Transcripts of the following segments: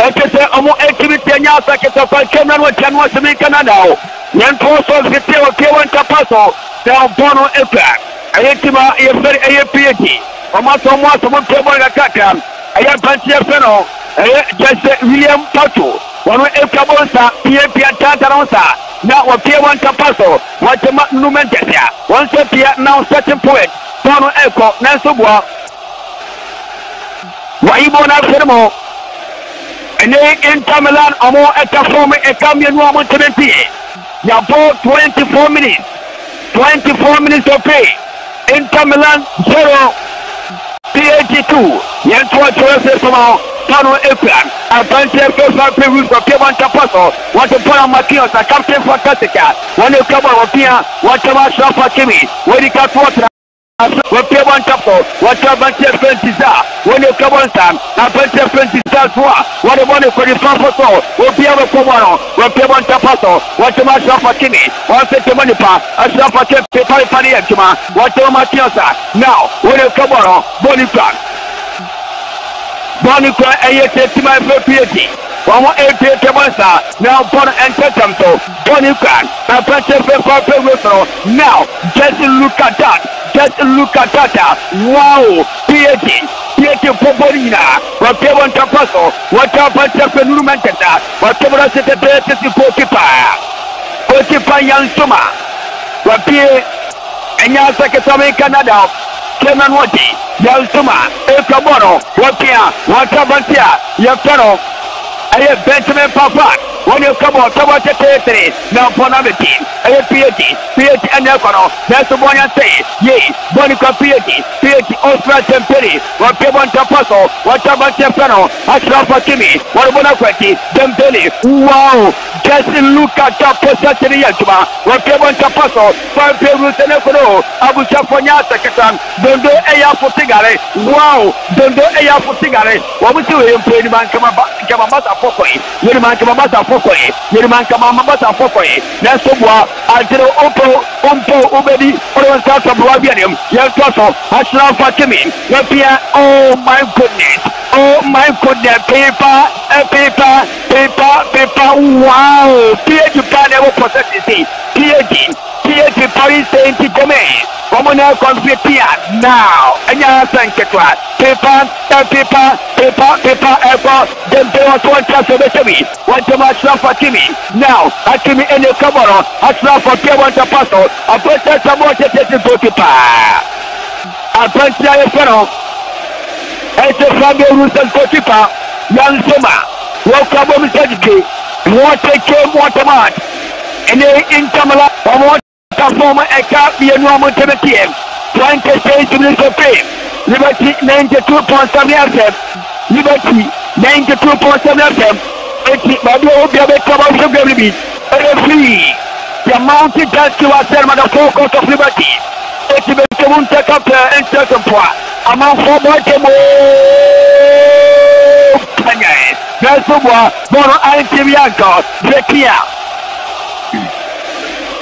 Ekese omo activity nya sakete kwa Cameroon wa Chanwa Semi Canada o. Yento so zite o K1 Tapaso. Na bono ekra. Ayetima ye feri ayepiyeti. Omo so mo so mo tebo na kaka. Aye pantie feno. Aye Jesse William Pato. Wano ekra bonsa pia tataronsa. Na wa K1 Tapaso. Watema numentesia. Once pia now certain point. Bono eko na sobwa. Waibo na firmo. And Inter Milan amo perform a camion woman to the P. Yabo 24 minutes. 24 minutes of play. Inter Milan 0. PSG 2. Yentwa Chelsea somehow. Tano Ekran. Advance first half preview for K1 Tapaso. What to put on Marquinhos, a captain for Tastica. One you come on Pia. What to match for Kimi. Where you got water. What K1 Tapaso. What to advance friends is that. When you come on Sam. Advance friends is that. What the money for the Tapaso. What be able to come on. What K1 Tapaso. What to match for Kimi. What to money pass. A shot for Paper Paniakima. What to Marquinhos. Now, when you come on. Boniface. Bonica Ayatima Piety. One more 8 now Bon and Tetamso. Bonica, a pressure for now, just look at that. Just look at that. Wow, Piety. Piety Popolina. What they want to puzzle. What about the Numentata? Whatever I said, the best is the Potipa Young Suma. What Pierre and Yasaka Canada. Kenan Wati, Yalsuma, Ekaboro, Wakia, Watabantia, Yapano, I have Benjamin Papa, when you come out, Tabata, now Ponaviti, I have Piety and Ekano, that's the one I say, yea, Bonica Piety, Ostra Temperi, what they want to puzzle, what about Yapano, Asrafa Kimi, what about Aquati, Dembele, wow, just look at that possession Yatuma, what they want to puzzle, 5 Perus and Ekano, Abu Shafonia Sakatan, Dondo Eya for Tigare, wow, Dondo Eya for Tigare, what was you play the man Kamabata Fokoi, Yeriman Kamabata Fokoi, Yeriman Kamamabata Fokoi, that's what Altero Umpo Ubedi, or South of Rabianium, Yeltoso, Ashraf Fatimi, Yapia, oh my goodness, paper, wow, PH never possesses it, PH Paris Saint-Germain. Commoner Conspiratia now. And you thank you. Paper, airport. Then they want to transfer to me. Want to match for Kimi. Now, Akimi and the Camaro. Ashraf for K1 Tapaso. A person about to take the goalkeeper. A person I follow. It's a Fabio Russell goalkeeper. Young Soma. Welcome, Mr. G. What a game, what a match. And they in Kamala. Former a cup be a normal to the team. 26 minutes of fame. Liberty 92.7 FM. Liberty 92.7 FM. It's my baby come out of the beat. Free. The mountain just to us and the focus of Liberty. It's the moon take up and second point. Among 4 more. That's the one. Bono Antivianco. Zekia.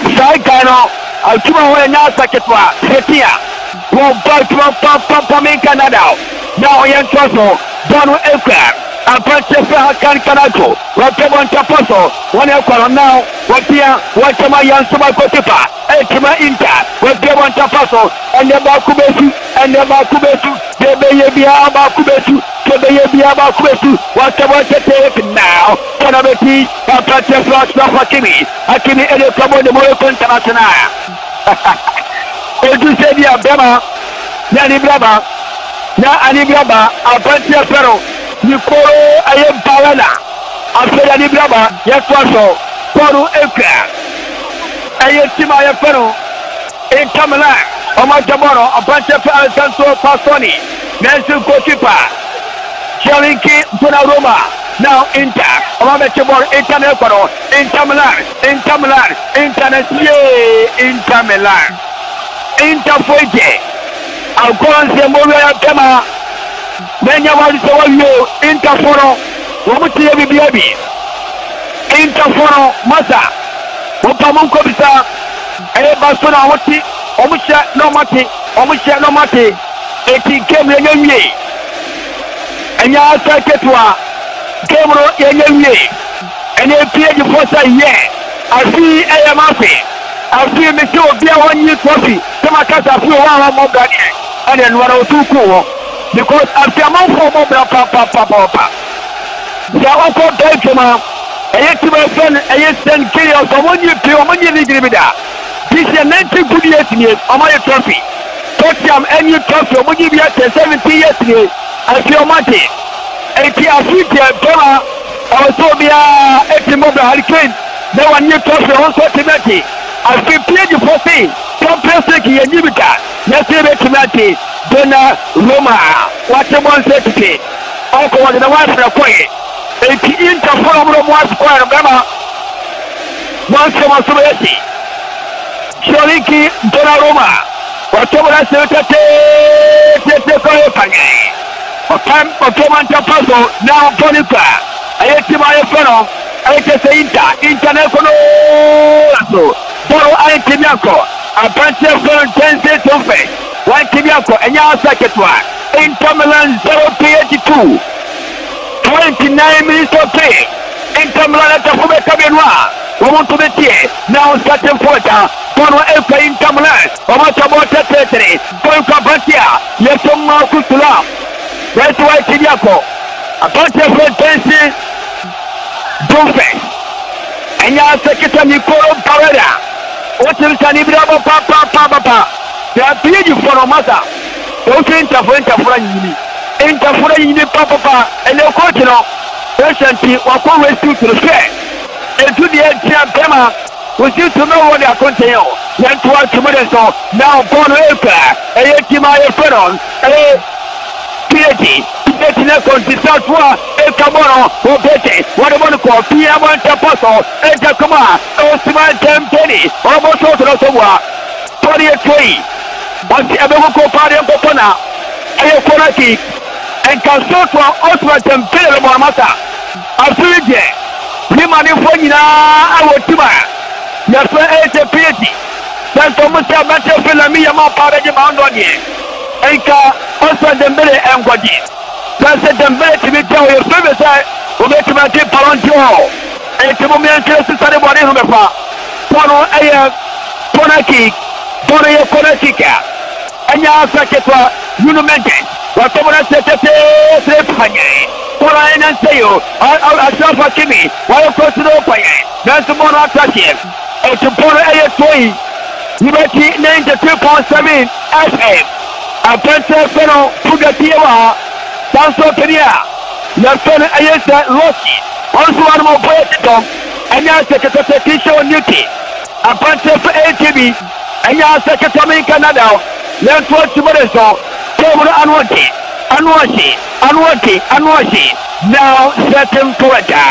Saikano, Altuma Wena Saketwa, Setia, one Pump Canada. Now Yan Trosso, Bono Ekar, and Panchefa Canado, Rockabon Taposo, one Ekar now, Watama Yan Suma Kotipa, Ekima Inta, Rockabon Taposo, and the Bakubesu, the Bayabia Bakubesu. Whatever to take now, Panabeti, and Patrick Flash for Kimi, Akimi, and the Cabo de Morocco International. As you said, Bema, Nani Braba, Ani Braba, and Patrick Ferro, Nicolo, I am Parana, and Ferrani Braba, yes, also, Poro Ekra, I am Timaya Ferro, in Kamala, Omatamoro, and Patrick Alcanto Passoni, Nelson Kotipa. Chalinki Donnarumma now Inter. Amabechebor Inter Milan. Inter Milan. Inter Foyje. Alcoranse Moria Tema. Menya wali sawayo Inter Foro. Wamuti yebi biyabi. Inter Foro Masa. Wapamunko bisa. Basona wati. Omusha no mati. Eti game yenye. And you are Ketwa, game Tomorrow, and a PG for say, I see a mafi. I feel me to be a 1 year trophy. Some of us are few one more than and then 1 or 2 cool. Because after a month for papa. The uncle Belgium, a yet to my friend, a yet send chaos for 1 year to 1 year. This is a 90 good years on my trophy. Tottenham any trophy, 1 year to 70 years. I feel money. And if you are free to Bella, also be a mobile hurricane. No one new trophy also Timothy. I feel played for say, some person and Yubika. Yes, Timothy, Donna Roma, what you want to say. Uncle was the wife for a quiet. If you interform from one square of Gamma, once from a Sovieti. Sholiki, Donna Roma, whatever I say, Otomanta Puzzle, now Ponica, I ate my fellow, I just say international. Boro Antimiaco, a bunch of 10 days of face, 1 Timiaco, and your second one, Inter Milan 0-82, 29 minutes of play, Inter Milan at the Fumeka, woman to the tier, now starting quarter, Boro Elka Inter Milan, or much about the territory, Polka Batia, yes, some more to love. That's why Timiaco, a bunch of 10 days, don't face, and your secretary Nicolo Parada. What is the name of Papa? They are paying for a matter. Don't interfere Papa, and no continent. Patiently, or always to the fair. And to the end, Pema, we seem to know what they are continuing. Then to our tomorrow, now born Elka, a Yakimaya Feron, a Piety. Consistent war, El Camoro, Obete, what I want to call P1 Tapaso, El Tacoma, Osman Tempeni, almost out of the war. 48, but the Aboko Party of Popona, Ayokoraki, and Casotwa, Osman Tempeni, Mamata, Absolutely, Limani Fonina, our Tima, your friend is a piety. Then Thomas Amateur Philamia Party Mountain, Enka, Osman Dembele, and Godi. That's a debate to be told your service. Who make him a tip around you all. And to me, I'm just starting what is on the far. Pono a Ponaki, Pono Ponakika. And you are such a Unumente. What someone has said to say, Pona and say you, I saw for Kimmy, while of course, no point. That's the more attractive. And to Pono a toy, you might see 92.7 FM. A pencil fellow, put the Tiawa. Sanso Peria, your son Ayesa Rossi, also one more poetical, and your secretary show Nuki, a bunch of ATV, and your secretary Canada, learn to watch Modesto, Table Unwatchy, now certain poeta,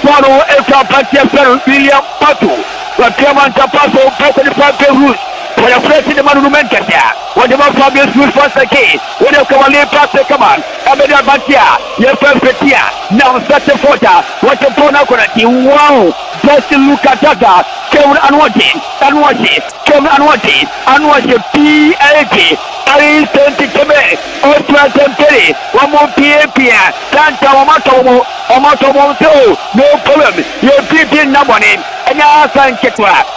follow Elka Patia William Patu, what Clement Tapaso, Papa Rouge. For the president monument, whatever Fabius will first again, when you come on, pass the command, Abeda Batia, your perfect here, now such a photo, what a pornography, wow, just look at that, come and watch it, PAP, I sent it to me, Osman Temperi, one more PAP, Santa Omatomo, no problem, you're keeping no money. And I thank you.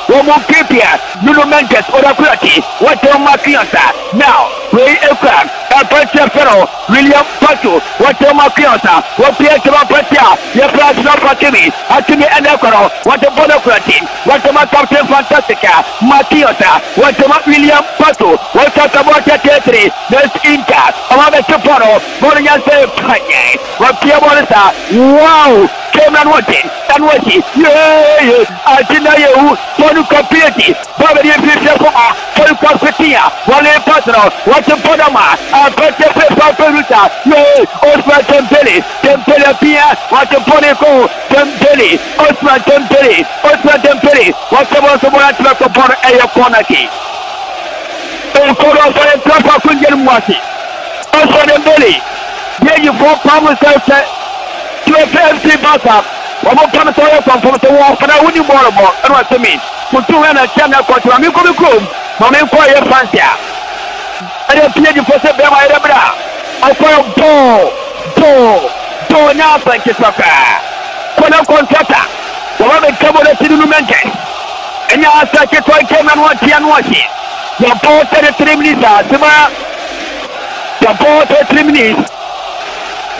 One more people, Monumentus or Aquati, what your Maciota. Now, Ray Elcraft, a Patia Ferro, William Patu, what your Maciota, what Pietro Patia, your class of Fatimi, Atimi and Elcoro, what a Bonocratin, what a Captain Fantastica, Maciota, what a William Patu, what a Tabata Tetri, there's Inca, another Toporo, Boria Panye, what Piamonisa, wow, came and watching, yeah. I deny you, Ponuka Piety, Bobby Papa, Ponuka Petia, Wale Patro, what a Podama, a Petra Peruta, Osman Tempeli, Pia, what a Ponico, Tempeli, Osman Tempeli, what a was upon a Konaki. Oh, Koro for a proper Kunjan Wati. Osman Tempeli, here you four powers to a fancy bus. One more time, from the wall, but I wouldn't worry about what to me. For 200 channel quarter, I'm going to come. My main choir, Francia. I don't play you for the Bema Ebra. I call so nya sanke saka kona contractor wa be kabo de tinu menke enya sanke to kenan wa tia no achi ya po 3 minutes sima ya po 3 minutes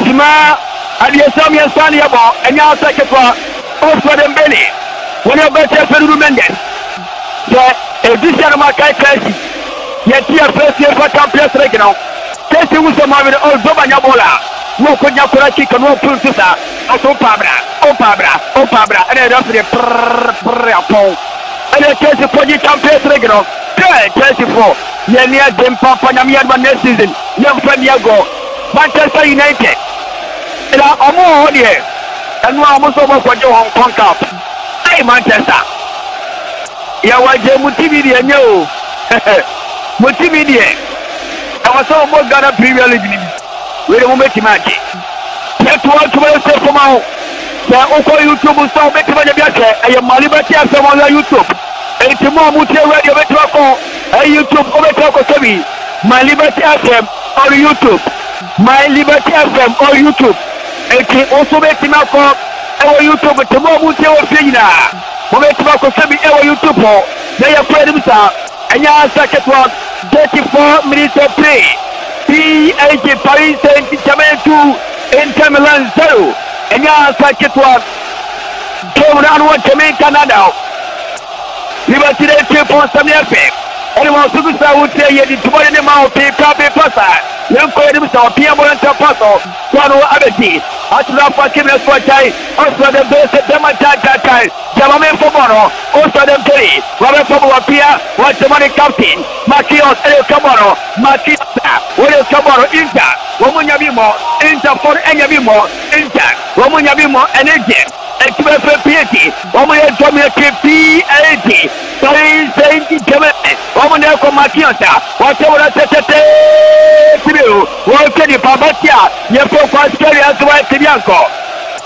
sima aliyesam ya sani ya ba enya sanke to o de mbele wona be te tinu menke ya edition ma kai kasi ya tia first for champions league now tesi uso mawire o doba nya bola wo ko nya kura ki kanu puntu sa aso pabra ene do fere prr apon ene tesi for the champions league no tesi for ye ni adem papa nya mi adma next season ye mfa mi go Manchester United ila omo hodie anu amuso mo kwaje Hong Kong Cup ai Manchester ya waje mutibi die nyo mutibi die awaso mo Ghana Premier League ni wele mo beti match yetu watu wale sefo mao sa uko YouTube sa beti baje biache aye malibati afemo ya YouTube enti mo mutie radio beti wako YouTube obeti wako sebi malibati FM on YouTube my liberty FM on YouTube enti oso beti mako ewo YouTube te mo mutie wo fiina mo beti wako sebi ewo YouTube na ya kweli msa anya saketwa 34 minutes of play. PSG Paris Saint-Germain 2 Inter Milan 0. Enya saketwa game round 1 Germain Canada. Liberty de Triple Samia Fe. Anyone who says would say you to buy them out paper pasa. Young Korean so Piamo and Tapaso. Kwano Abeti. Atla Fakina Swachai. Also the best Dematai. Jamamen Fobono. Also them three. Robert Fobo Pia. What's the money captain? Makios El Camaro. Makita. Will Camaro Inter. Womunya Bimo. Inter for Enyabimo. Inter. Womunya Bimo and Egypt. PSG, Omoye Dominic PSG, Paris Saint-Germain, Omoye Komakionsa, whatever what can you Pabatia, Yepo Pascal as well Tibianco,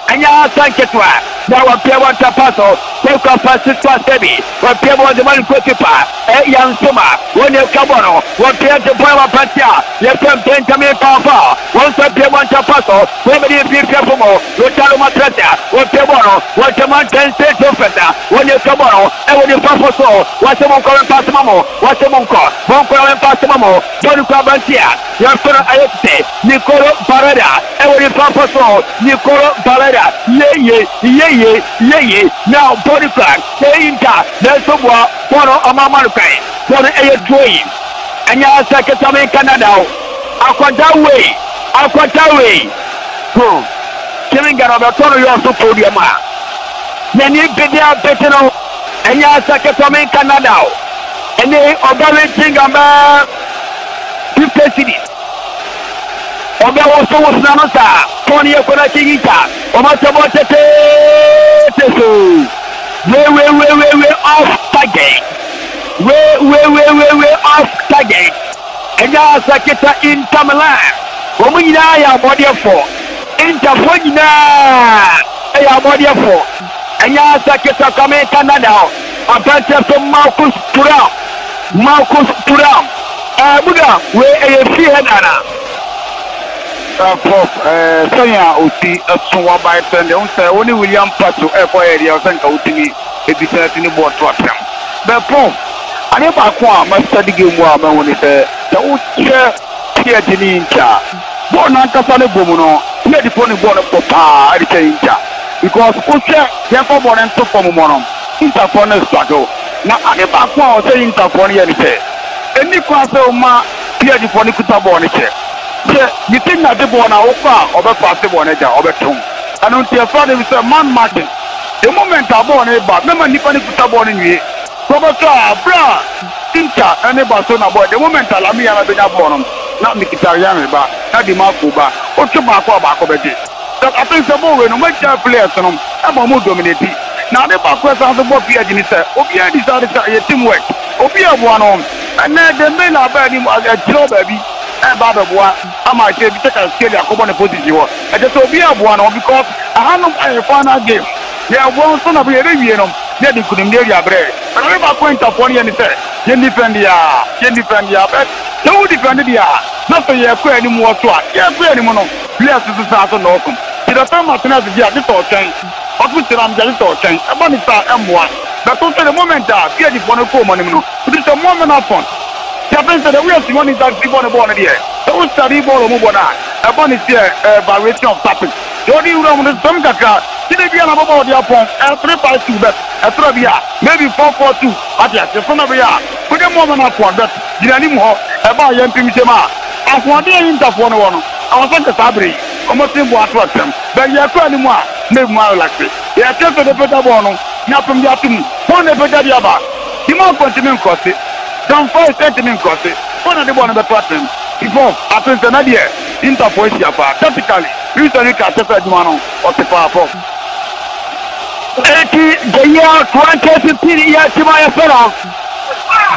and ya Sanketwa, now a Piawan Tapaso, Toka Pasitwa Sebi, what Piawan the man Kotipa, Young Suma, one year Cabono, what Pian the Power Patia, Yepem Benjamin Papa, once a Piawan Tapaso, Remedy Piapomo, Rotalo Matrata, what Piabono, what the man 10 states offender, one year Cabono, and when you Papaso, what's the Monco and Passamamo, what's the Monco and Passamamo, Don Cabantia, your son Ayete, Nicolo Barada, and when you Papaso, Nicolo Barada, yeah, now body flag, the Inter, there's someone, one of Amarukai, one of a dream, and you are second in Canada, Aquatawe, killing Garabato, you also podium. Then you be there, Petino, and you are second in Canada, and they are going to 50 cities. Oga also was Nanosa, Tony Okonachigita, Omatabotete, way off target. Way off target. And now Saketa Inter Milan. Omina ya body for Inter Fogina, a body for. And now Saketa come Canada. A bunch of Marcus Turam. Buddha, where a free header. Prof, Sonia Uti, a Suwa by Sunday, only William Pato, area of Sanka Utini, a discerning board to them. But Prof, I never quite must study game woman when it's the Utia Tiajinincha. Born Ankasane Bomono, here the phone board of Papa, I change. Because Utia, Yapo and Topomono, Interphone struggle. Now I never quite say Interphone anything. Any class of ma, Pierre the phone could have born it. You think that the born are over possible on a job over two. And until your father is a man Martin. The moment I born a bar, never Nippon put a born in me. Robert, bra, Tinta, and a Barcelona boy. The moment I love me, I've been born. Not Nikitarian, but not the Marcoba, or Tobacco Bacobeti. That I think the boy, no matter players, I'm a more dominating. Now the back was on the board, Pierre Genisa, Obia decided to teamwork. Obia one on, and then the men are bad him as a job, baby. Baba boy, I might say take a scale a common position. I just will be a one because I have no final game. They are one son of a review. They couldn't get your bread. But I never point up one and say, you defend ya, but don't defend ya. Not for your query anymore. Yeah, query anymore. Bless the Sasso Nokum. the time Martinez is here, this or change. Obviously, I'm just or change. About the M1. But also the moment that here the one go money. This is the moment upon. Happens that the real one is that people born here. So we study ball or move on. Upon is here variation of topics. The only room is some kaka. Did they be an about the upon 3-5-2 bet? A 3 maybe 4-4-2. At the front of the year. Put a moment upon that. Did I need more about young Pimishema? As one day in the one. I was like a sabri. Almost in what was them. But you are trying more. Make more like it. You are just the better one. Not from the afternoon. One the better the other. The more continue cost it. Don't fight sentiment cost it. One of the one of the pattern. Before, I think another year. Interpoise your part. Tactically. You don't need to set a man or the powerful. The year 2015 years to my fellow.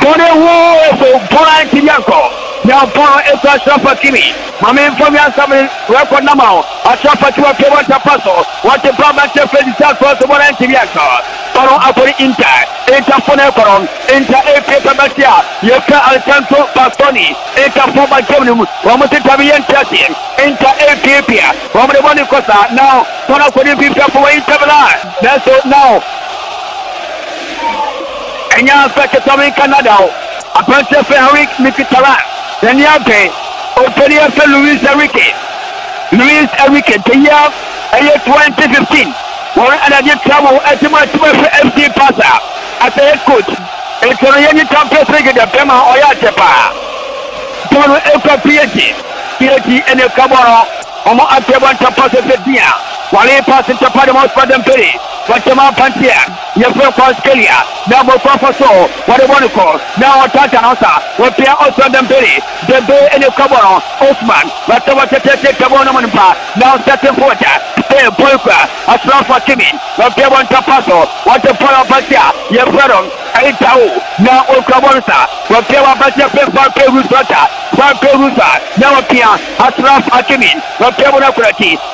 Bone wo so Bora Kinyanko. Now Bora is a shopper Kimi. My main from your family record number. A shopper to a Kewan Tapaso. What the problem to face for the Bora Kinyanko. Bora Apoli Inter. Interphone Inter A paper Batia. Yoka Alcanto Bastoni. Interforma Gemum. Romatin Tavian Tessin. Inter A paper. Roman Boni Cosa. Now Bora couldn't be for Intervala. That's it now. Enya feke tomi Canada. Apante fe Henrik Mikitara. Enya pe. Openia fe Luis Enrique. Luis Enrique. The year 2015. One another travel at the FC Pasa. As a head coach. It's a young Champions League the Pema Oyatepa. Tono Epa PhD and the Caboro. Omo Ateban Tapasa Fedia. Wale pass into Padamos for them pay. Watchama Pantia, your friend Pascalia, now Professor, what they want to call, now Tatanosa, what they are also them pay. The Bay and the Caboro, Osman, but what they take Cabono Manpa, now setting water, stay Polka, as well for Timmy, what they want to pass, what the Polo Patia, your friend, Aitao, now Okabonsa, what they are Patia for Rusata, for Perusa, now appear, as well for Timmy, what they want to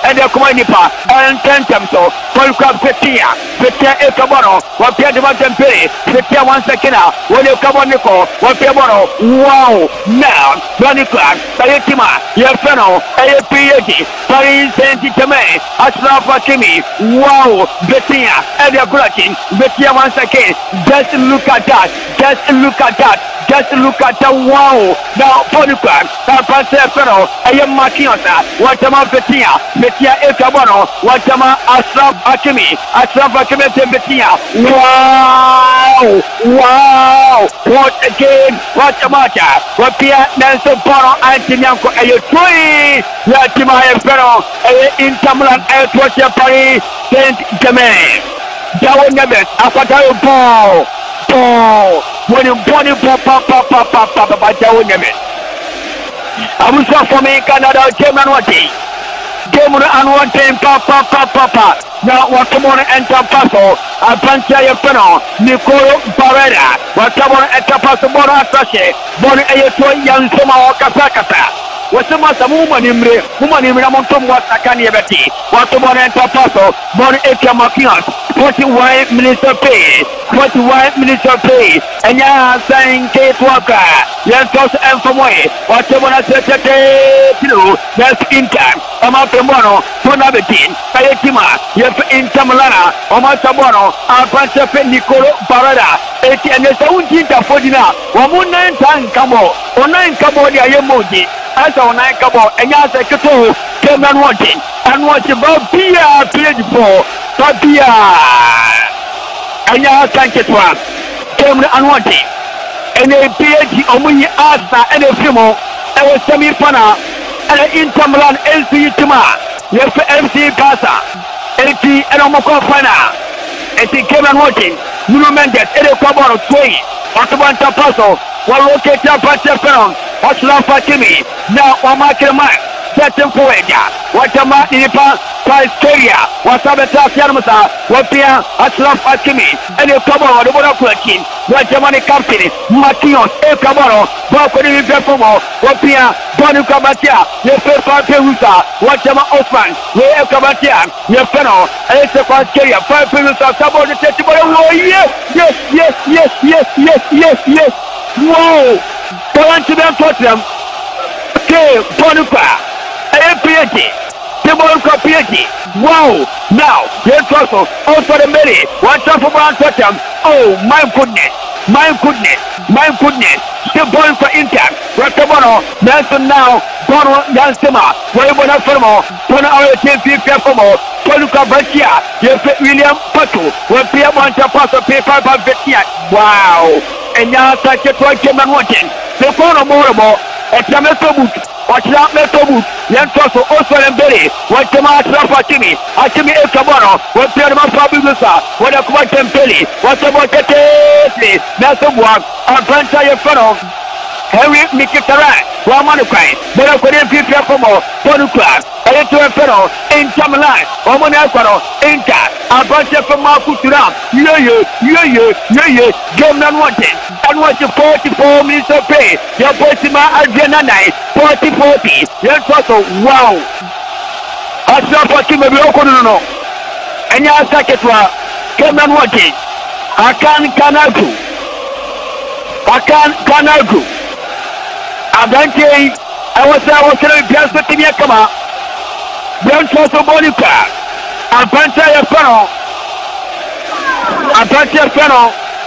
and the Comanipa, and Tentamso, Polka Petia. Petia Ekabono, what Pia de Montempe, Petia 1 second, when you come on Nico, what Piabono, wow, now, Monica, Sayetima, Yafeno, APAG, Paris Saint Germain, Ashraf Hakimi, wow, Betia, Elia Gulatin, Betia 1 second, just look at that, just look at that. Just look at the wow. Now, Polycan, Tapasefero, I am Makiosa, Watama Betia, Betia Ekabono, Watama Ashraf Hakimi, Ashraf Hakimi Betia. Wow! Wow! What again? What a matter? What Pia Nelson Poro Antinyanko, a tree, Yatima Efero, a Intermulan Airport Paris Saint Germain. Jawan Nemes, Apatayo Ball. When you body papa Jawan Nemes. I was for me, Canada, German Wati. Game unwanted papa. Now what someone enter Paso, a Pancha Peno, Nicolo Barrera, what someone enter Paso Bora Sashe, Bonnie Ayoto Yan Soma or Casacasa. What's the matter, woman in Montom was a canibati, what someone enter Paso, Bonnie Eka Makias, 41 Minister Pay, 41 Minister Pay, and ya saying Kate Walker, yes, also and from way, what someone has said, that's in time, Amamono, Tonabetin, Payetima, yes, in Tamalana, Omasabono, Alpancha Nicolo Barada, and the Saunta Fodina, Wamuna and Cabo, or 9 Cambodia Yemoji, as on 9 Cabo, and Yasa Kato, came and watching, and watching Babia, beautiful, Babia, and Yasa Ketwa, came and watching, and a PhD, Omuni Asa, and a Fimo, and a semi-fana, and an Intermalan LC Tuma, yes, MC Pasa, LT and Omoko Fana, and he came and watching, Nuno Mendes, Edo Caboro, Tway, Otobanta Paso, one located Pacheron, Ashraf Hakimi, now Omakirman, Setting Poeja, Watama Nipa, Pascalia, Wasabeta Yarmasa, Wapia, Ashraf Hakimi, Edo Caboro, the Bonaquakin, Watamani Company, Makion, El Caboro, Bokoni Befomo, Wapia, Bonu Kabatia, Yefa Perusa, Watama Osman, El Kabatia, Yefeno, Esa Pascalia, 5 minutes of Sabo, the Testible, yes. Wow! Going to them for them. Okay, Bonuka, APAT, Tibon Kopieti. Wow. Now, yes, also the Mary. One time for one touch. Oh, my goodness. My goodness. My goodness. Tibon for Inter. Ratabono. Nelson now. Bono Yansema. Wayabona Fermo. Bono our TV Fermo. Poluka Batia. Yes, William Patu. What Pia Monta Paso paper by Betia. Wow. And now such a toy came and watching. The phone of Moramo. A Chameso boot. Watch out, Meto boot. Yantoso also and Berry. What the master for Timmy. Timmy Ekabono. What Pierma Fabusa. What a quantum Pelly. What about the Tessie? Nelson Walk. On Pantaya Funnel. Henry Mikitara. Wamanukai. But I couldn't prepare for more. Ponuka. A to a fellow. In Tamalan. Omonakano. Inta. A bunch of Makutura. Game not wanted. And watch 44 minutes of pay. Your Posima Adriana night. 40. Yes, also. Wow. I saw for Timmy Okono. And your second one. Game not wanted. I can't Kanaku. Adante, I was telling just the Timia Kama. Don't also Monica. Apanta Feno.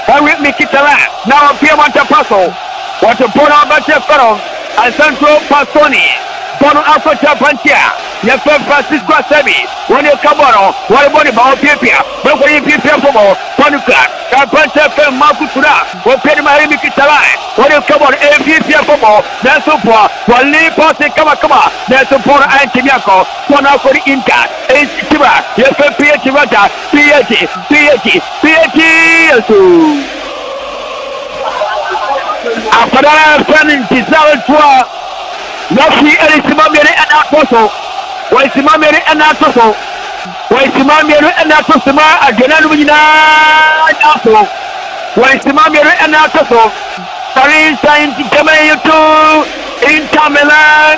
Henry Mikitala. Now Piamanta Paso. What a Bono Bata Feno. And Central Pasoni. Bono Africa Pantia. Yafa Francisco Sebi. When you come on, what about Pipia? But when you prepare for more, Ponuka. Apanta Fen Makutura. What Pedima Mikitala. When you come on, APPia for more. That's so far. While Lee Posse Kama. That's so far Antimiako. Pona for the Inca. It's Tiba. Yafa Piatirata. Piati. After that, planning to sell it to her. Nafi Elisimamere and Apostle. Why Simamere and Apostle? Why Simamere and Apostle? Again, Apostle. Why Simamere and Apostle? Paris Saint Germain to Inter Milan.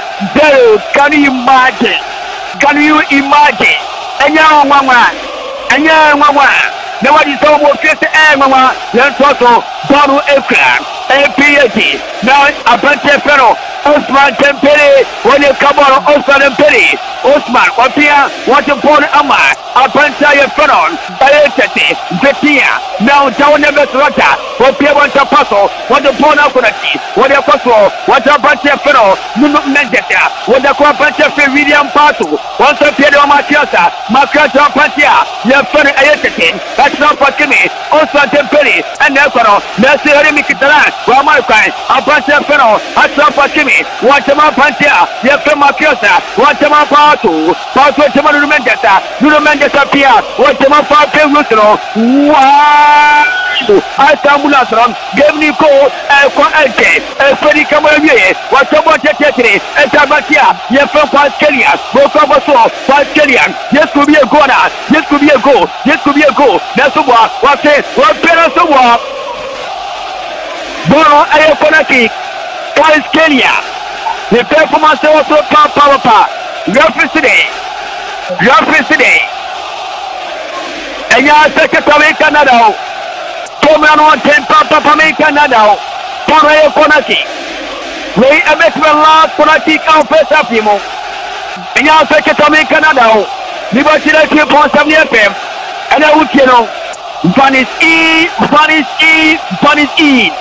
Can you imagine? And young mama. Nobody saw more face and mama. Let's also Bono Ekram. APAT. Now a bunch of fellow. Osman Tempere, when you come on Osman Tempere, Osman, what here, what you put Ama, a bunch of fellow, Bayetati, Betia, now Town Never Rota, what you want to puzzle, what you put out what you puzzle, what a bunch of fellow, Nuno Mendeta, what the bunch of William Pasu, once a Pedro Matiasa, Macrata Pantia, your friend Ayetati, that's not for Timmy, Osman Tempere, and Nelcono, Nancy Mikitalan, Ramakai, a bunch of fellow, that's not for Timmy. Watama Pantia, Yafama Kiosa, Watama Patu, Watama Lumendata Pia, Watama Patu Lutero, wow! Asamulasram, gave Nico, Elke, Freddy Camarier, Watama Tetri, Etabatia, Yafam Pascalia, Bokabaso, Pascalian, this could be a goal, this could be a goal, that's what Perasowa, Bono Ayakonaki. Paris Kenya. The performance also power. Referee today. And your secretary Canada. Tomano 10 Papa Canada. Para Konaki. We met the last Konaki confess of him. And your secretary Canada. Liberty 3.7 FM. And I would Vanish E.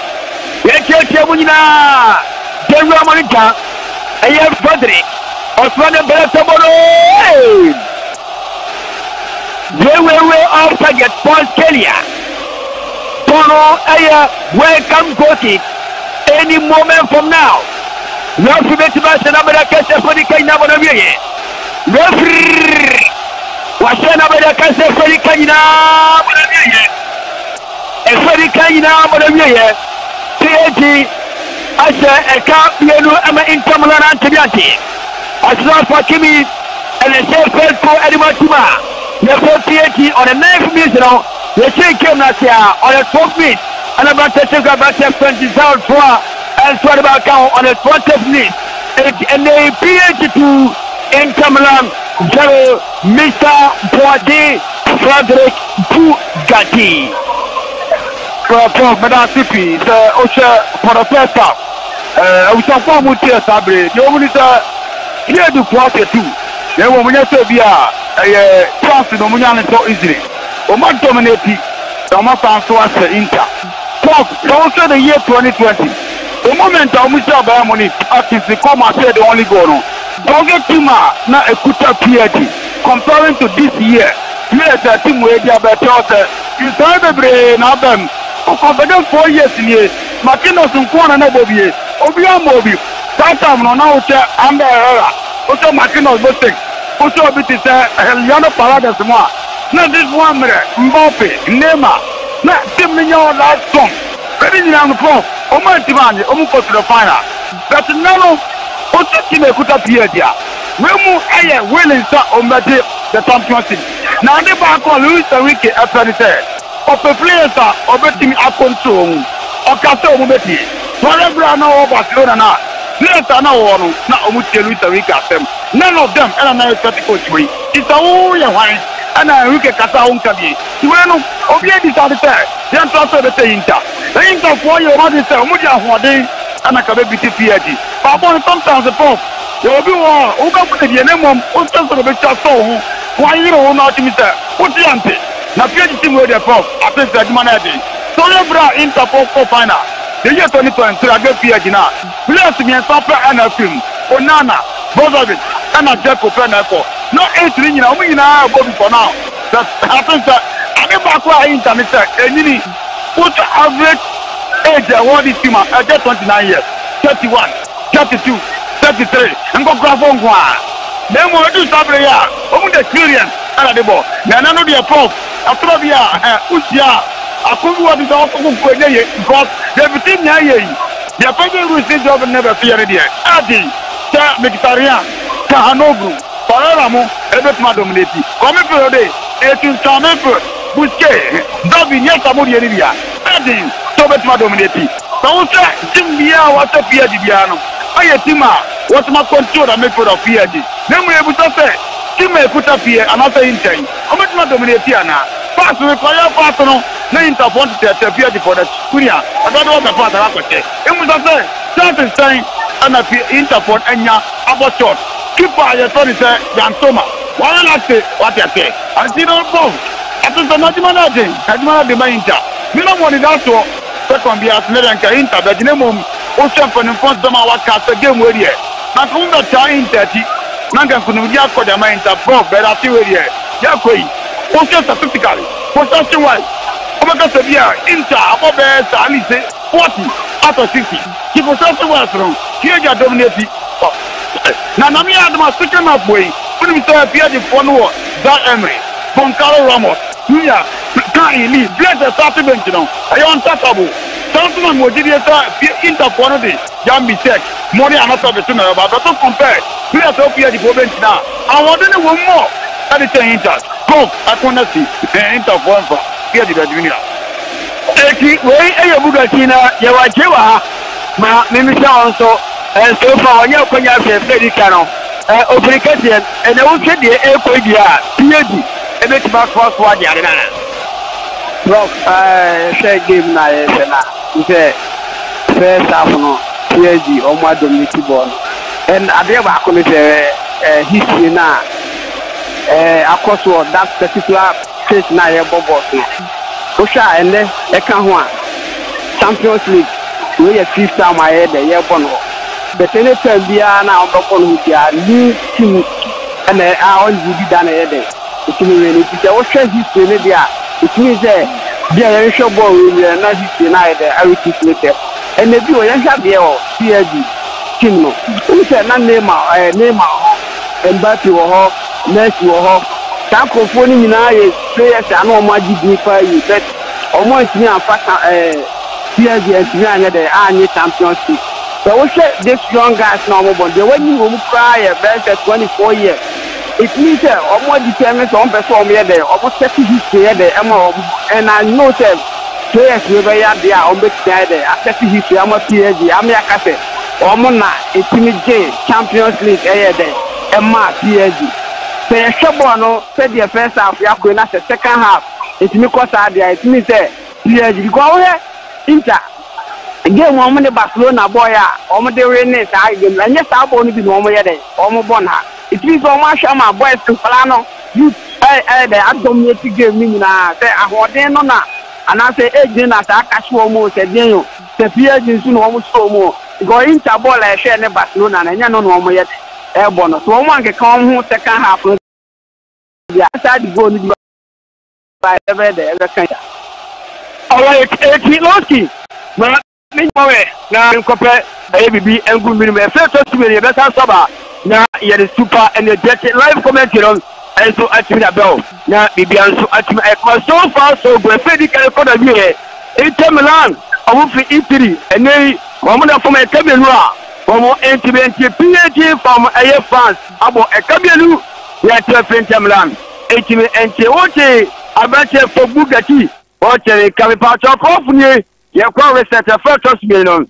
Munina, General Monica, I have Frederick, Osman Belasabono. They were off target for Kelia. Tono, welcome Goti. Any moment from now. Referee for the Kenya Bonavie. Referee was another case for the Kenya Bonavie. A Freddy Kenya Bonavie. TAG, I can't be a Inter Milan Antibiati. I saw for Kimi and a safe first for Edmund Tuma. The first TAG on the 9th minute, the chain came last year on the 12th minute, and about to take about 20 and sort about count on the 20th minute. And the PAG to Inter Milan, Mr. Boadi Frederick Bugatti. Pour Madame Sipi, c'est pour le faire ça. Vous savez pas monter à sabre. Je vous dis ça, il y a du poids et tout. They were when you say be a chance no money so easily. O man dominate the must answer as Inter. Talk also the year 2020. The moment I miss out by money, I can come and say the only goal. Don't get him now a kuta PhD. Comparing to this year, players that team where they are better. You saw the brain of them. Confident 4 years in here. Martinez and Kwana Nobobie. Obia Mobi. That time no now Amber Herrera. Also Martinez Bostic. Also a bit is Eliano Parada Samoa. Now this 1 minute. Mbappe. Neymar. Now 10 million last song. Very young pro. Oman Timani. Omuko to the final. But now, also team Kuta Pierdia. Wemu Aye willing to omete the championship. Now they back on Luis Enrique after the third. Of the players are obeting a control. Or Cato Mubeti. Whatever I know about Barcelona now. Players are now on. Now Omuti Luis Enrique at them. None of them are an aesthetic coach. It's a whole wine. And Enrique Casa Uncabi. Bueno, Obia decided that. They are transferred to the Inter. The Inter for your mother said, Mudia Horde and a Kabebi PhD. But sometimes the Pope. You will be one. Who can put the name of the best of soul? Why you don't know to me, sir? What's the answer? Now, PhD team with the Pope. I think that Manadi. So, Lebra Interpol final. The year 2020, I get PhD now. Players to be a supper and a film. Onana, Bozovich, and a Jacko Penaco. No 8 ring, we now go for now. That happens that I never acquire internet. And you need put average age award this team at 29 years, 31, 32. 33 and go grab on one. Then we do something here. Open the experience. And the ball. Then I know the prof. After the Usia, I could what is also because the between Yaye. The person who is job never fear it yet. Adi, Vegetarian, Kahanogu, Paramo, every dominating. Come for a day. 18 Samefer, Busquet, David, yes, about the area. Adi, so much dominating. So, Jim Bia, what's up here, Diano? I team what my control and make for the PhD. Then we able to say, team may put up here another intent. How much more dominate here now? Pass require partner, no interpont to PhD for the Kuria. I don't know the part of the say. It was a say, something saying, and a interpont and ya about short. Keep by your son, Jan Soma. Why not say what I say? I see no both. I think the Najimanajin, Kajmana de Mainta. You know what is also second be as Melanka Inter, but minimum. Ocean for the front of our cast again with you. Not only the time 30, Nanka Kunudia for the mind of Prof, but I see with you. Yakui, Ocean statistically, possession wise, Omega Sevilla, Inter, above Alice, 40 out of 60. He possession was wrong. Here you are dominating. Nanami had my second halfway, put himself here the phone war, that Emery, Boncaro Ramos, Julia, Kai Lee, bless the starting bench now. I want Tatabu. Something more serious interquantity, Jambi Tech, money and not of the sooner, but don't compare. We are so here the province now. I want to one more. That is saying Inter. Go, I want to see Inter for here the Virginia. Way a Bugatina, Yawajewa, Ma Mimisa also, and so far, you can have a very canon, Obrigation, and I will say the Airpodia, PhD, and it's back for what you are. Prof, share game na na. Say first half no PhD or more dominating ball. And I be back on the history na across that particular case na here bubble. Osha and then e kan ho a Champions League we are 5th time I head there born ho. But any time bia na on bubble ho dia new team and on di dan here there. It mean we need to Osha history ne dia. It means there is a ball with the Nazi United, everything later. And the viewer, you have the PhD, Kino. Who said, not name and Batty or Hawk, Messi or Hawk. Taco phoning in I players, I know my GP you bet almost me and Fat PhD and Tiana, the Army Championship. So, we said this young guys normal, but the when you cry a best at 24 years. It means or more determined on perform here there, almost 30 history there, and I know that players will be there on the side there. After history, I'm a PhD, I'm a cafe, or Mona, a Timmy J, Champions League, there, Emma, PhD. Say a Shabono said the first half, Yakuna, the second half, it's because it means PhD. Go here, Inter. Again, woman, the Barcelona boy, or the Rennes, I give, and yes, I'll only be normal, or more bonha. it means so much my boys in Palano you the abdominate game na say ahoden no na and I say agent na ta catch one more say den the agent no almost so more go into ball e share ne Barcelona na nya no no mo yet e bono so o man ke kan ho second half ya side goal ni by ever kan alright Loki na me na nkope ABB engu minimum e fe to timi e beta soba na ye super energetic live commentary on enso atimi da bell na bibianso atimi e so far so go fe di kale ko da bi e Inter Milan owo fi Italy enei omo da from e kabelu a omo entibenti PSG from aye France abo e kabelu ya te Inter Milan etimi enti oche abache fogbu gati oche kami pa to kofu ni ye kwa reset first us bi no.